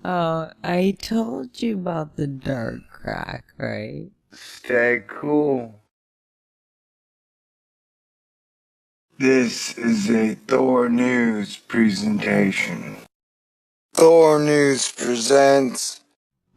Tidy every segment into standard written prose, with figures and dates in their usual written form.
Oh, I told you about the dark crack, right? Stay cool. This is a Thor News presentation. Thor News presents.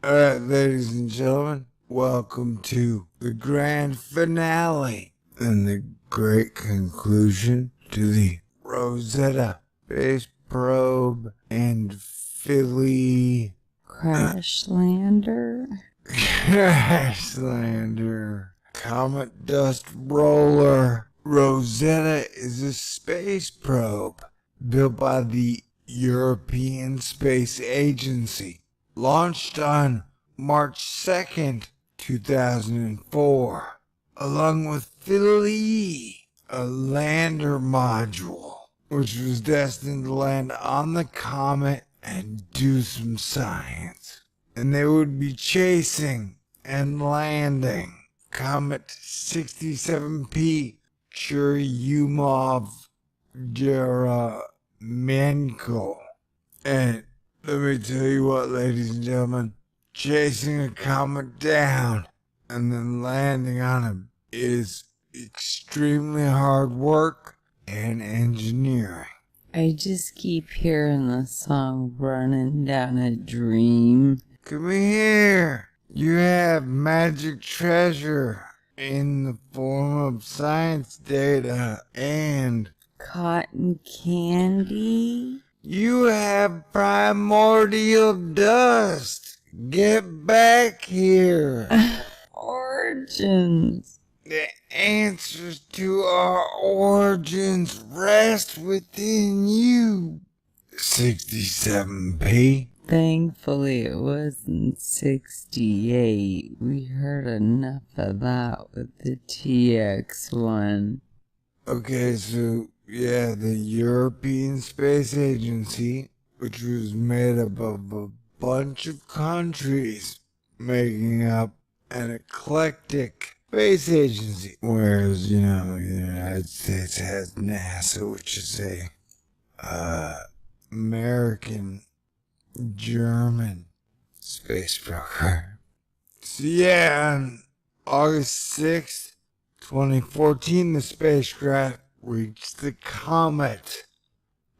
Alright, ladies and gentlemen, welcome to the grand finale and the great conclusion to the Rosetta space probe and Philae Crash Lander? Crash Lander Comet Dust Roller. Rosetta is a space probe built by the European Space Agency, launched on March 2nd, 2004, along with Philae, a lander module, which was destined to land on the comet and do some science. And they would be chasing and landing Comet 67P Churyumov-Gerasimenko. And let me tell you what, ladies and gentlemen, chasing a comet down and then landing on him is extremely hard work and engineering. I just keep hearing the song Running Down a Dream. Come here. You have magic treasure in the form of science data and Cotton candy? you have primordial dust. Get back here. Origins. The answers to our origins rest within you. 67P. Thankfully, it wasn't 68. We heard enough of that with the TX1. Okay, so yeah, the European Space Agency, which was made up of a bunch of countries making up an eclectic space agency. Whereas, you know, the United States has NASA, which is a American German space program. So yeah, on August 6th, 2014, the spacecraft reached the comet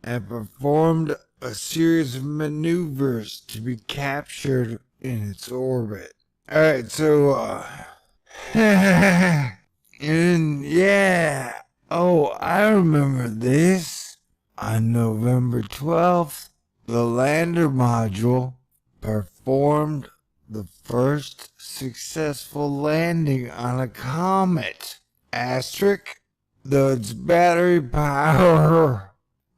and performed a series of maneuvers to be captured in its orbit. Alright, so, and yeah, oh, I remember this. On November 12th, the lander module performed the first successful landing on a comet. Asterisk, though its battery power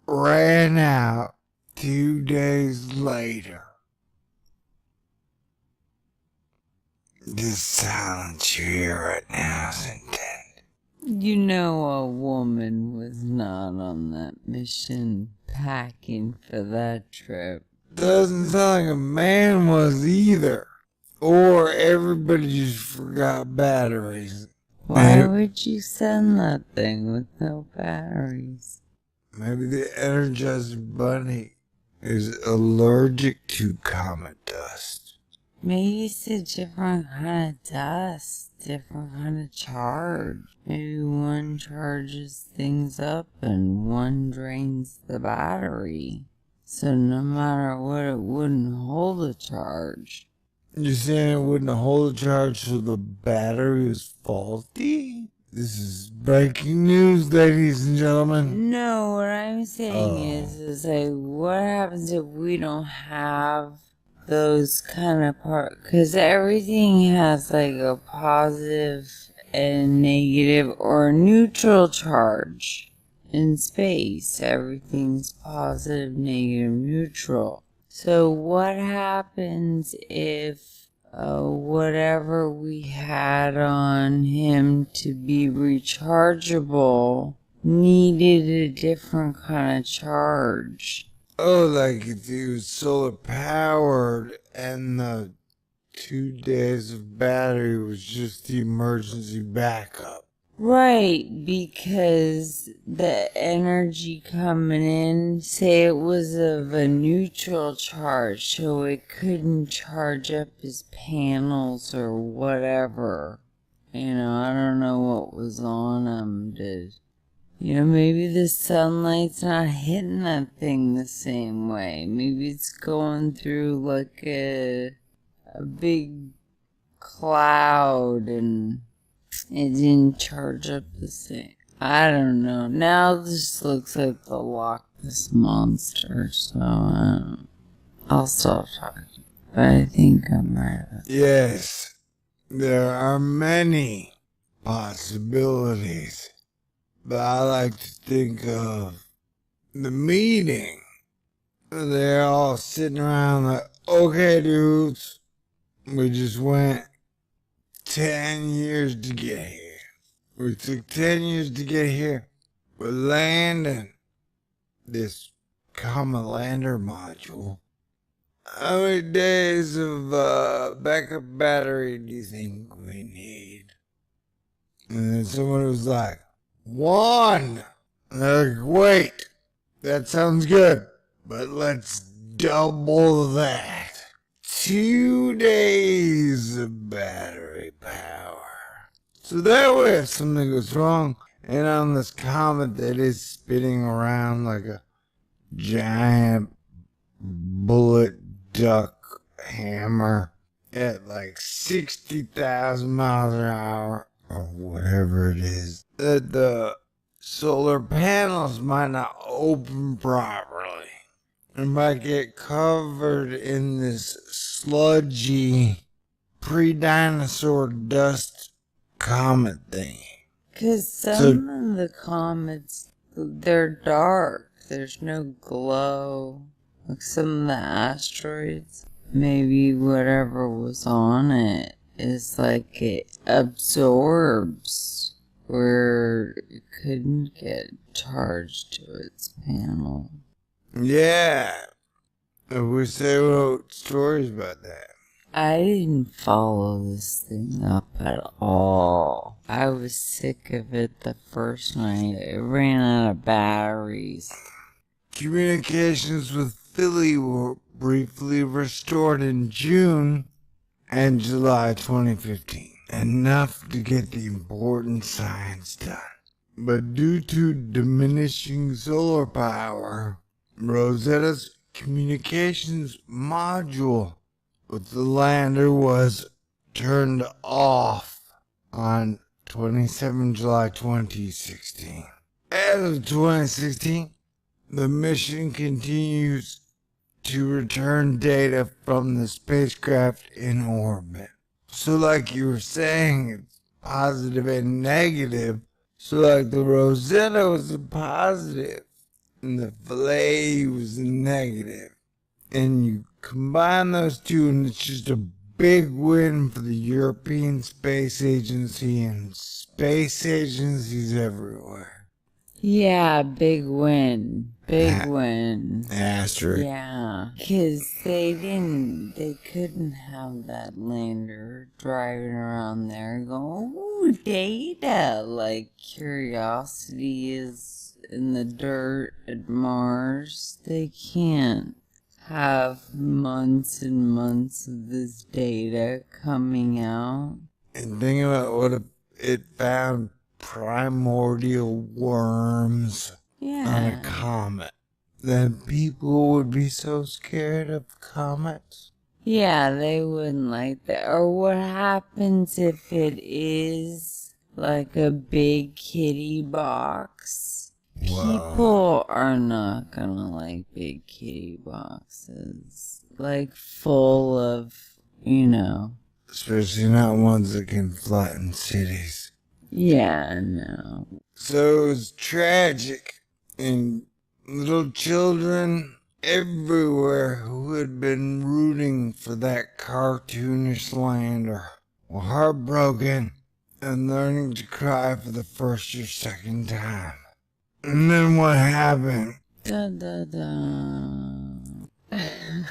ran out 2 days later. The silence you hear right now is intended. You know a woman was not on that mission packing for that trip. Doesn't sound like a man was either. Or everybody just forgot batteries. Why would you send that thing with no batteries? Maybe the Energizer Bunny is allergic to comet dust. Maybe it's a different kind of dust, different kind of charge. Maybe one charges things up and one drains the battery. So no matter what, it wouldn't hold a charge. You're saying it wouldn't hold a charge so the battery was faulty? This is breaking news, ladies and gentlemen. No, what I'm saying is like, what happens if we don't have those kind of parts? Because everything has like a positive and negative or neutral charge. In space, everything's positive, negative, neutral. So what happens if whatever we had on him to be rechargeable needed a different kind of charge? Oh, like if he was solar powered and the 2 days of battery was just the emergency backup. Right, because the energy coming in, say it was of a neutral charge, so it couldn't charge up his panels or whatever. You know, I don't know what was on them. Maybe the sunlight's not hitting that thing the same way. Maybe it's going through like a big cloud and it didn't charge up the same. I don't know. Now this looks like the Loch Ness Monster, so I'll stop talking. But I think I'm right. Yes, there are many possibilities, but I like to think of the meeting. They're all sitting around like, okay, dudes, we just went 10 years to get here. We took 10 years to get here. We're landing this Comet Lander module. How many days of backup battery do you think we need? And then someone was like, 1. And they're like, wait, that sounds good, but let's double that. 2 days of battery power. So that way if something goes wrong, and on this comet that is spinning around like a giant bullet duck hammer at like 60,000 miles an hour, or whatever it is, that the solar panels might not open properly. It might get covered in this sludgy pre-dinosaur dust comet thing. Because some of the comets, they're dark. There's no glow. Like some of the asteroids, maybe whatever was on it is like it absorbs where it couldn't get charged to its panel. Yeah. I wish they wrote stories about that. I didn't follow this thing up at all. I was sick of it the first night. It ran out of batteries. Communications with Philae were briefly restored in June and July 2015. Enough to get the important science done. But due to diminishing solar power, Rosetta's communications module with the lander was turned off on 27 July 2016. As of 2016, the mission continues to return data from the spacecraft in orbit. So like you were saying, it's positive and negative. So like the Rosetta was a positive and the Philae was a negative. And you combine those two and it's just a big win for the European Space Agency and space agencies everywhere. Yeah, big win. Big win. Asterisk. Yeah, because they couldn't have that lander driving around there going, ooh, data, like Curiosity is in the dirt at Mars. They can't have months and months of this data coming out. And think about what if it found primordial worms on a comet. Then people would be so scared of comets. Yeah, they wouldn't like that. Or what happens if it is like a big kitty box? People are not gonna like big kitty boxes. Like full of, Especially not ones that can flatten cities. Yeah, no. So it was tragic, and little children everywhere who had been rooting for that cartoonish lander were heartbroken and learning to cry for the first or second time. And then what happened? Da da da. I'm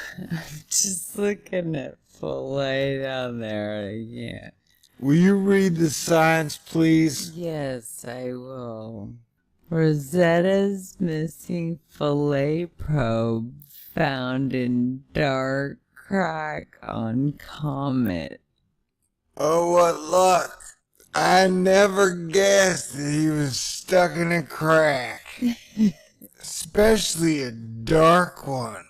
just looking at Philae down there. Yeah. Will you read the science, please? Yes, I will. Rosetta's missing Philae probe found in dark crack on Comet. Oh, what luck. I never guessed that he was stuck in a crack. Especially a dark one.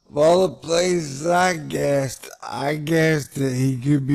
Of all the places I guessed that he could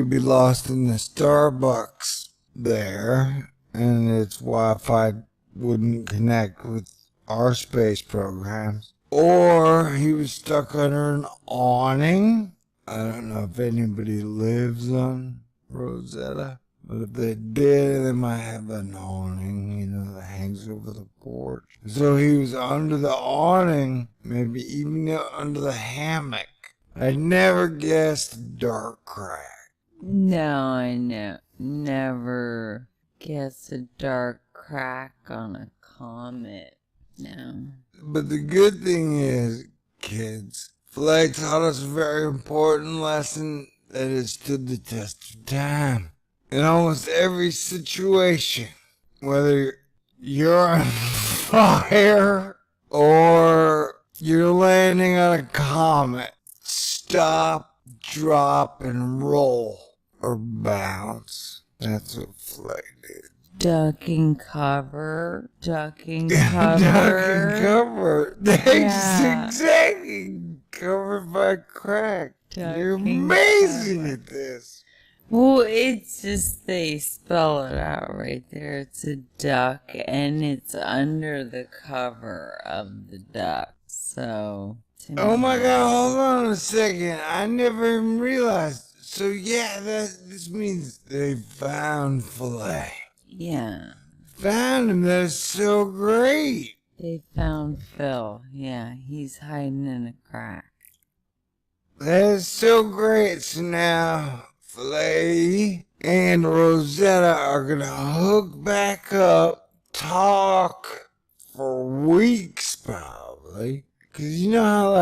be lost in the Starbucks there, and its Wi-Fi wouldn't connect with our space programs. Or he was stuck under an awning. I don't know if anybody lives on Rosetta, but if they did, they might have an awning, that hangs over the porch. So he was under the awning, maybe even under the hammock. I never guessed dark crack. No, I never guessed a dark crack on a comet. No. But the good thing is, kids, Philae taught us a very important lesson that has stood the test of time. In almost every situation, whether you're on fire or you're landing on a comet, stop, drop, and roll, or bounce. That's what Philae did. Ducking cover. Ducking cover. Exactly. Covered by crack. You're amazing at this. Well, it's just they spell it out right there. It's a duck, and it's under the cover of the duck. So. Oh my God! Hold on a second. I never even realized. So yeah, this means they found Philae. Yeah. Found him. That's so great. They found Phil. Yeah, he's hiding in a crack. That is so great. So now Philae and Rosetta are gonna hook back up, talk for weeks probably. Cause you know how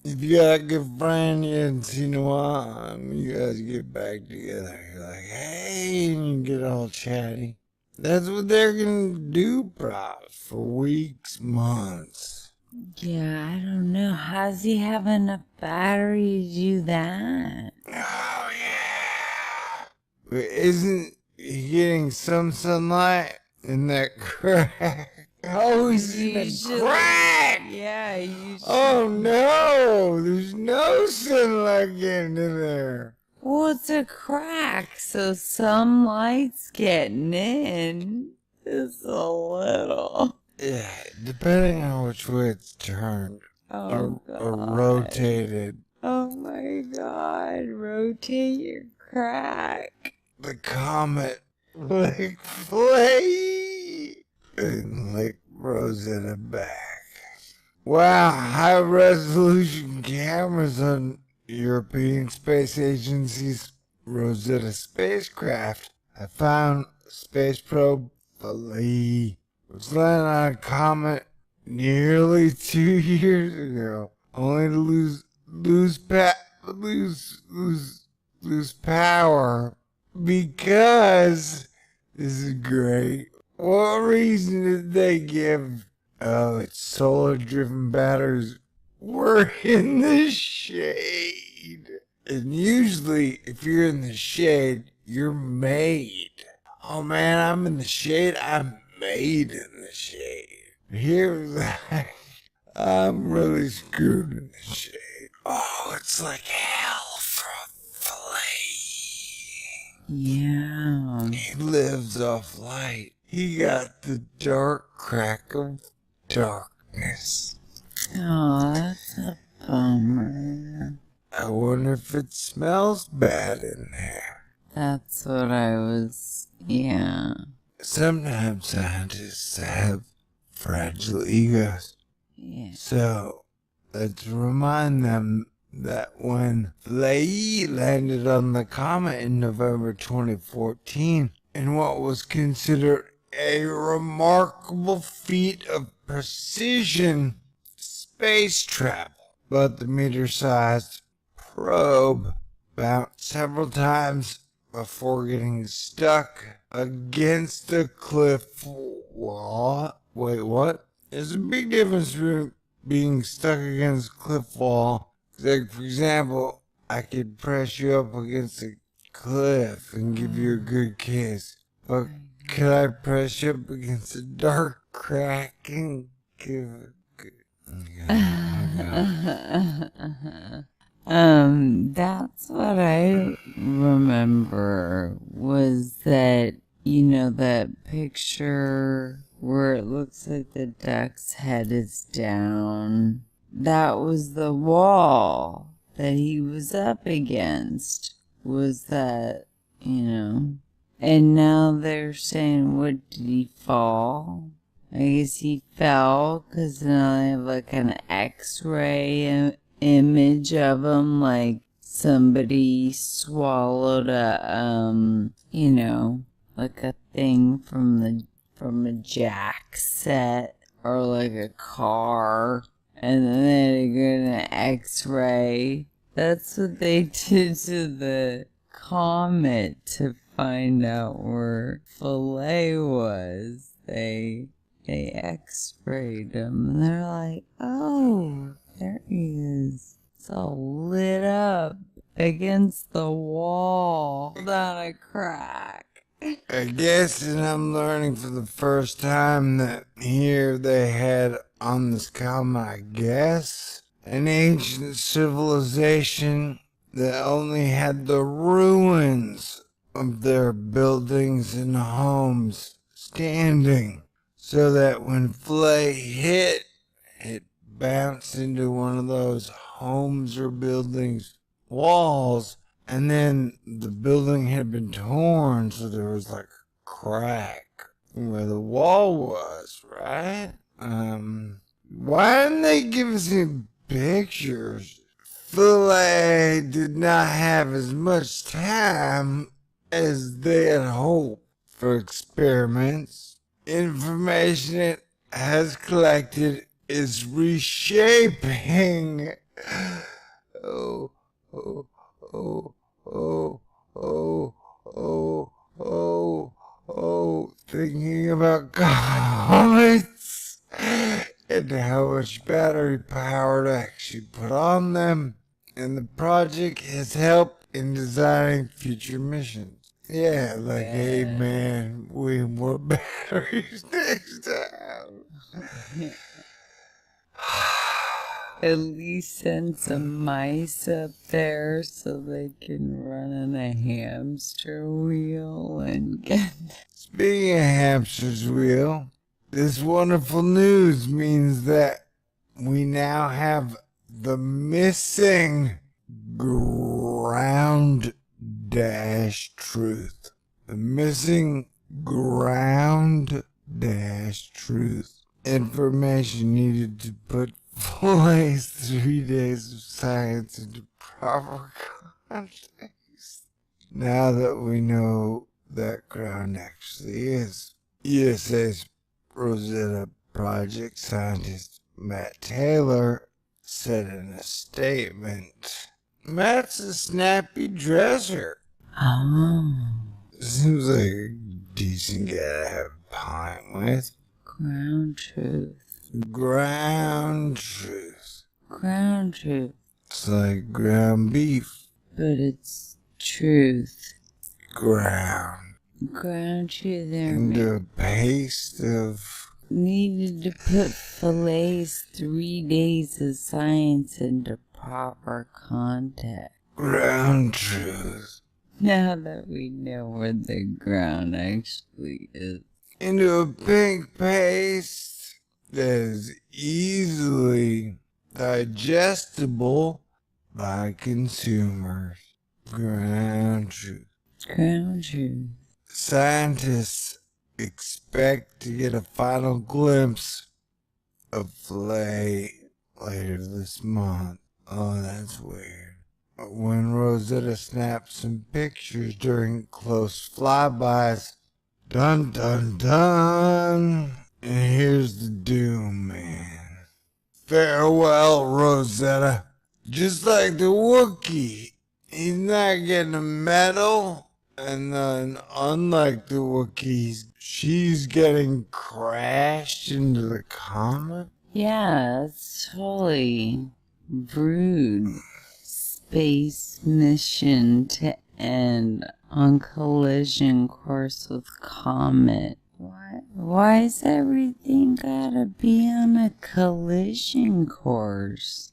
if you got a good friend you haven't seen in a while, and you guys get back together, you're like, hey, and you get all chatty. That's what they're gonna do probably for weeks, months. Yeah, I don't know. How's he have enough battery to do that? Oh yeah. But isn't he getting some sunlight in that crack? Oh, he's in a crack! Yeah, you should. Oh no! There's no sunlight getting in there. Well, it's a crack, so some light's getting in. Just a little. Yeah, depending on which way it's turned. Oh, or God. rotated. Oh, my God. Rotate your crack. The comet licked Philae and licked Rosetta back. Wow, high-resolution cameras on European Space Agency's Rosetta spacecraft. I found space probe Philae was landing on a comet nearly 2 years ago, only to lose power because this is great. What reason did they give? Oh, it's solar-driven batteries were in the shade. And usually, if you're in the shade, you're made. Oh man, I'm in the shade. I'm made in the shade. Here's I'm really screwed in the shade. Oh, it's like hell for Philae. Yeah. He lives off light. He got the dark crack of darkness. Oh, that's a bummer. I wonder if it smells bad in there. That's what I was, yeah. Sometimes scientists have fragile egos. Yeah. So, let's remind them that when Philae landed on the comet in November 2014, in what was considered a remarkable feat of precision space travel, but the meter-sized probe bounced several times before getting stuck against the cliff wall. Wait, what? There's a big difference between being stuck against a cliff wall. Like, for example, I could press you up against a cliff and give you a good kiss. But could I press you up against a dark crack and give a good... That's what I remember was that, you know, that picture where it looks like the duck's head is down. That was the wall that he was up against, was that, you know. And now they're saying, what, did he fall? I guess he fell because now they have like an x-ray image of him, like somebody swallowed a, you know, like a thing from a jack set or like a car, and then they get an x-ray. That's what they did to the comet to find out where Philae was. They x-rayed him, and they're like, oh, there he is. It's all lit up against the wall down a crack. I guess, and I'm learning for the first time that here they had on this comet, I guess, an ancient civilization that only had the ruins of their buildings and homes standing, so that when Philae hit, it bounced into one of those homes or buildings walls, and then the building had been torn, so there was like a crack where the wall was, right? Why didn't they give us any pictures? Philae did not have as much time as they had hoped for experiments. Information it has collected is reshaping. Oh, oh, oh, oh, oh, oh, oh, oh, thinking about comets and how much battery power to actually put on them. And the project has helped in designing future missions. Yeah, like, hey man, way more batteries next time. At least send some mice up there so they can run in a hamster wheel and get... Speaking of hamster's wheel, this wonderful news means that we now have the missing ground dash truth. The missing ground dash truth. Information needed to put Philae's 3 days of science into proper context. Now that we know that ground actually is. ESA's Rosetta project scientist Matt Taylor said in a statement, Matt's a snappy dresser. Oh. Seems like a decent guy to have a pint with. Ground truth. Ground truth. Ground truth. It's like ground beef. But it's truth. Ground. Ground truth there. Into a paste of... Needed to put Philae's 3 days of science into proper context. Ground truth. Now that we know where the ground actually is. Into a pink paste that is easily digestible by consumers. Ground truth. Ground truth. Scientists expect to get a final glimpse of Philae later this month. Oh, that's weird. When Rosetta snapped some pictures during close flybys. Dun dun dun. And here's the doom, man. Farewell, Rosetta. Just like the Wookiee he's not getting a medal. And then, unlike the Wookiees, she's getting crashed into the comet? Yeah, it's totally rude. Space mission to end on collision course with Comet. Why is everything gotta be on a collision course?